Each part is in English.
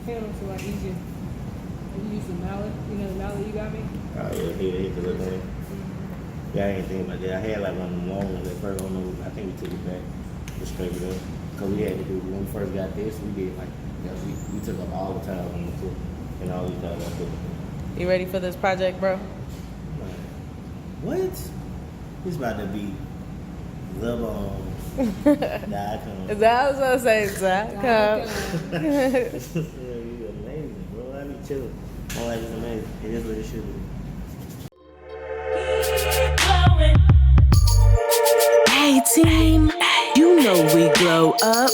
handle to like easier. You use the mallet, you know the mallet you got me? Oh yeah, hit the little thing. Yeah, I ain't think about that. I had like one of them long ones at first. I don't know. I think we took it back, just scrape it up. Cause we had to do when we first got this, we did like we took up all the tiles on the floor and all these tiles I put. You ready for this project, bro? What? It's about to be the bomb. Is that what I was gonna say? You amazing, bro. I be chilling. My life is amazing. It is what it should be. Hey team, you know we glow up.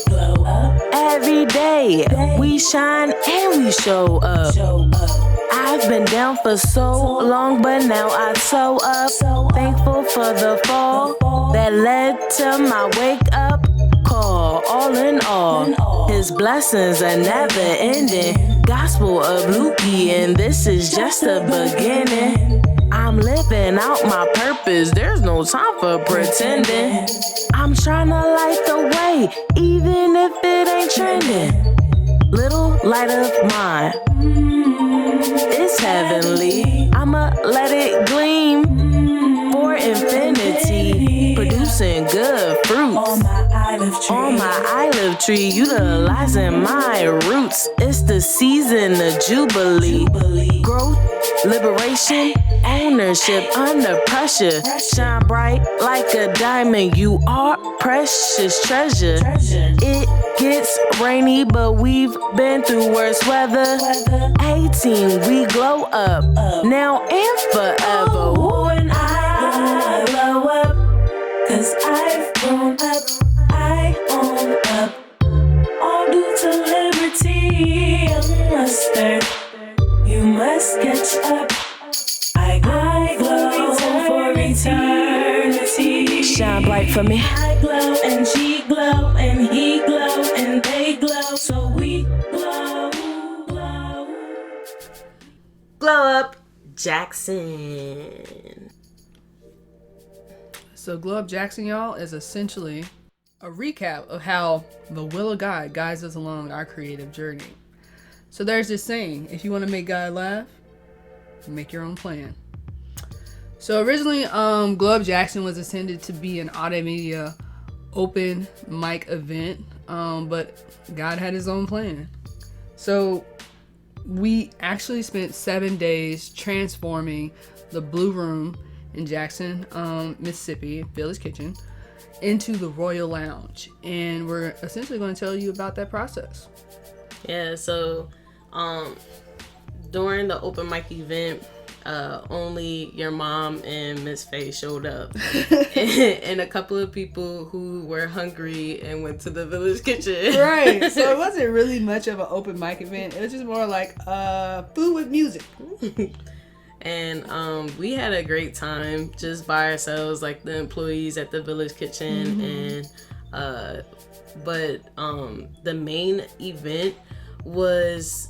Every day we shine and we show up. I've been down for so long, but now I sew up. Thankful for the fall that led to my wake up call. All in all, his blessings are never ending. Gospel of Lukey, and this is just the beginning. I'm living out my purpose, there's no time for pretending. I'm trying to light the way, even if it ain't trending. Little light of mine, it's heavenly. I'ma let it gleam for infinity, producing good fruits. On my olive tree, utilizing my roots. It's the season of Jubilee. Growth, liberation, ownership under pressure. Shine bright like a diamond. You are precious treasure. It gets rainy, but we've been through worse weather. 18, we glow up now and forever. Ooh, and I glow up, 'cause I've grown up. I own up, all due to liberty. Mustard, you must catch up. I glow for eternity. Shine bright for me. I glow and she glow and he glow and they glow, so we glow. Glow up Jackson. So GLO UP Jackson, y'all, is essentially a recap of how the will of God guides us along our creative journey. So there's this saying, if you want to make God laugh, make your own plan. So originally, GLO UP Jackson was intended to be an AutuMedia Open Mic event, but God had his own plan. So we actually spent 7 days transforming the Blue Room in Jackson, Mississippi, Village Kitchen, into the Royal Lounge, and we're essentially going to tell you about that process. Yeah, so during the open mic event, only your mom and Miss Faye showed up, and a couple of people who were hungry and went to the Village Kitchen. Right. So it wasn't really much of an open mic event. It was just more like food with music. And we had a great time just by ourselves, like the employees at the Village Kitchen. And but the main event was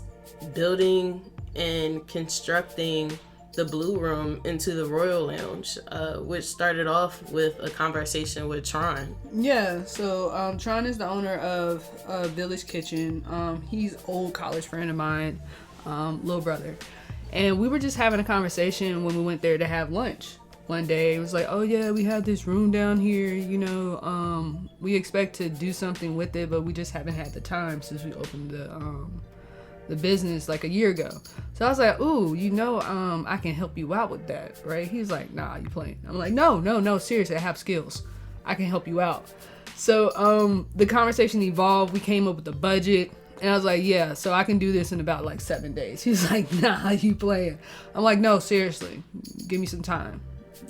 building and constructing the Blue Room into the Royal Lounge, which started off with a conversation with Tron. Yeah, so Tron is the owner of Village Kitchen. He's an old college friend of mine, little brother. And we were just having a conversation when we went there to have lunch one day. It was like, oh yeah, we have this room down here, you know, we expect to do something with it, but we just haven't had the time since we opened the business like a year ago. So I was like, ooh, you know, I can help you out with that, right? He's like, nah, you playing. I'm like, no, seriously, I have skills. I can help you out. So the conversation evolved. We came up with a budget. And I was like, yeah, so I can do this in about like 7 days. He's like, nah, you playing. I'm like, no, seriously, give me some time.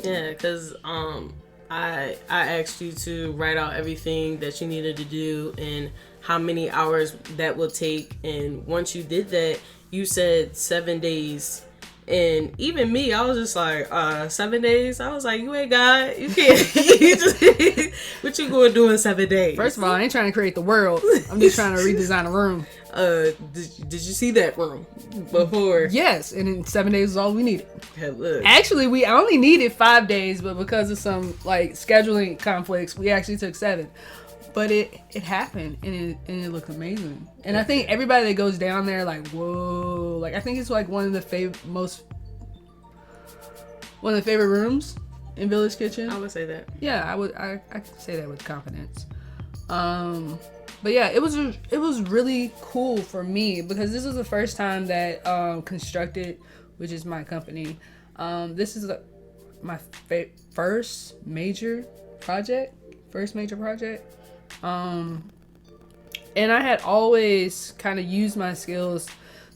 Yeah, because I asked you to write out everything that you needed to do and how many hours that will take. And once you did that, you said 7 days. And even me, I was just like, 7 days? I was like, you ain't God. You can't. What you going to do in 7 days? First of all, I ain't trying to create the world. I'm just trying to redesign a room. Did you see that room before? Yes, and in 7 days is all we needed. Hey, look. Actually, we only needed 5 days, but because of some like scheduling conflicts, we actually took 7. but it happened, and it looked amazing. And I think everybody that goes down there, like, whoa, like, I think it's like one of the favorite rooms in Village Kitchen. I would say that. Yeah, I can say that with confidence. But yeah, it was really cool for me because this was the first time that Constructed, which is my company, this is my first major project. And I had always kind of used my skills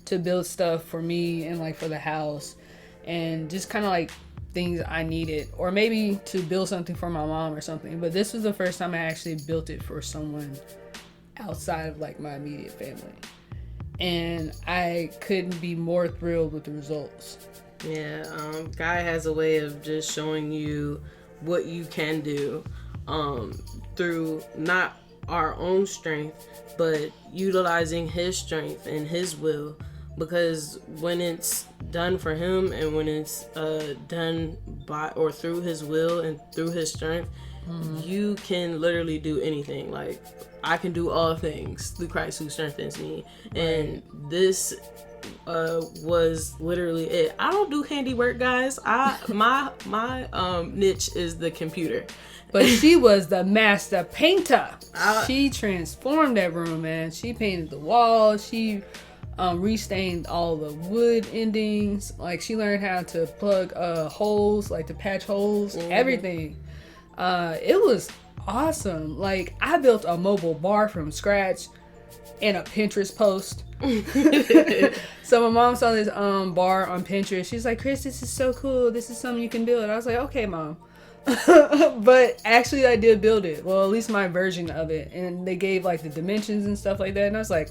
to build stuff for me and like for the house, and just kind of like things I needed, or maybe to build something for my mom or something. But this was the first time I actually built it for someone outside of like my immediate family, and I couldn't be more thrilled with the results. Yeah, Guy has a way of just showing you what you can do through not our own strength, but utilizing his strength and his will. Because when it's done for him, and when it's done by or through his will and through his strength, you can literally do anything. Like, I can do all things through Christ who strengthens me. Right. And this was literally it. I don't do handiwork, guys. My niche is the computer. But she was the master painter. She transformed that room, man. She painted the walls. She restained all the wood endings. Like, she learned how to plug holes, like to patch holes, everything. It was awesome. Like, I built a mobile bar from scratch and a Pinterest post. So my mom saw this bar on Pinterest. She's like, Kris, this is so cool. This is something you can build. I was like, okay, Mom. But actually I did build it. Well, at least my version of it. And they gave like the dimensions and stuff like that. And I was like,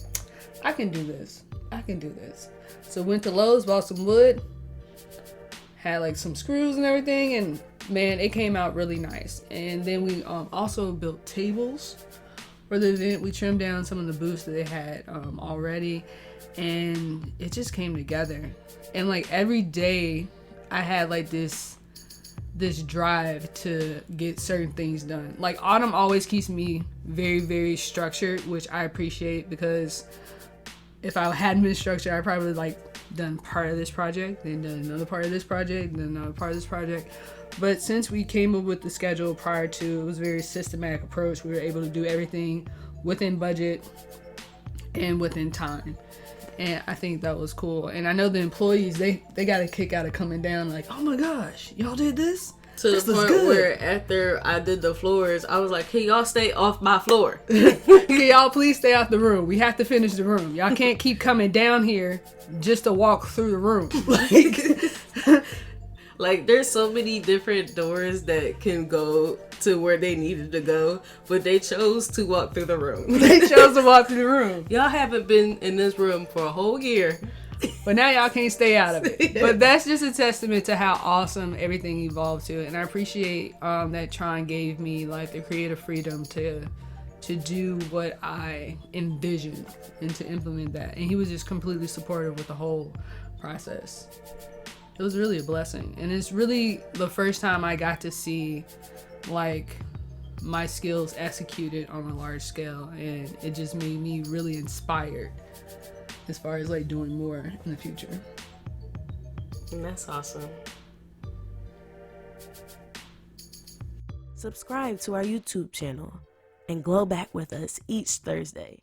I can do this. So went to Lowe's, bought some wood, had like some screws and everything, and man, it came out really nice. And then we also built tables for the event. We trimmed down some of the booths that they had already, and it just came together. And like every day I had like this drive to get certain things done. Like, Autumn always keeps me very, very structured, which I appreciate, because if I hadn't been structured, I probably like done part of this project, then done another part of this project, then another part of this project. But since we came up with the schedule prior to, it was a very systematic approach. We were able to do everything within budget and within time. And I think that was cool. And I know the employees, they got a kick out of coming down like, oh my gosh, y'all did this? To the point where after I did the floors, I was like, can y'all stay off my floor? Can y'all please stay out the room? We have to finish the room. Y'all can't keep coming down here just to walk through the room. Like, there's so many different doors that can go to where they needed to go, but they chose to walk through the room. Y'all haven't been in this room for a whole year. But now y'all can't stay out of it. But that's just a testament to how awesome everything evolved to. And I appreciate that Tron gave me like the creative freedom to do what I envisioned and to implement that. And he was just completely supportive with the whole process. It was really a blessing. And it's really the first time I got to see like my skills executed on a large scale. And it just made me really inspired as far as like doing more in the future. And that's awesome. Subscribe to our YouTube channel and glow back with us each Thursday.